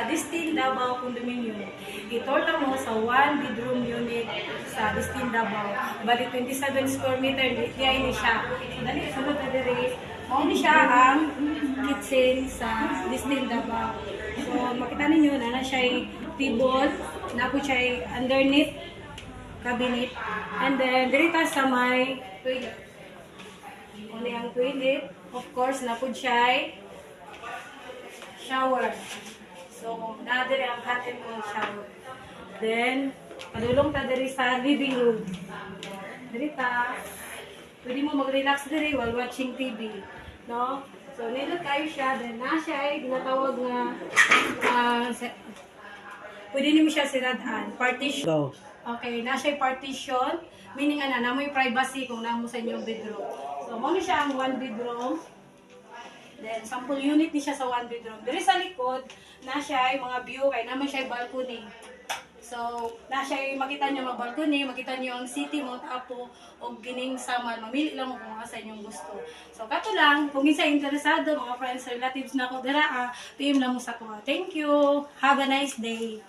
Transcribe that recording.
Distin Davao Condominium. Itorta mo sa 1 bedroom unit sa Distin Davao. Bali 27 square meter, diya ini siya. So, dali, sunod na diri. Mauni siya ang kitchen sa Distin Davao. So, makita ninyo na siya table, na po siya underneath cabinet. And then, dirita sa may toilet. Uli ang toilet. Of course, na po siya shower. So, nadiri ang hot and cold shower. Then, padulong ta diri sa living room. Diri ta, pwede mo mag-relax diri while watching TV. No? So, nilot kayo siya. Then, na siya ay ginatawag nga pwede niyo siya siradan. Partition. Go. Okay, na siya partition. Meaning, na may privacy kung namo sa inyong bedroom. So, muna siya ang 1 bedroom. Then, sample unit ni siya sa 1 bedroom. Diri sa likod, na siya ay mga view, kaya naman siya ay balcony. So, na siya ay makita nyo mga balcony, makita nyo ang city, Mount Apo, o gining saman. Mamili lang mo kung sa inyong gusto. So, kato lang, kung isa interesado, mga friends, relatives na ko, dira, PM lang mo sa kuha. Thank you! Have a nice day!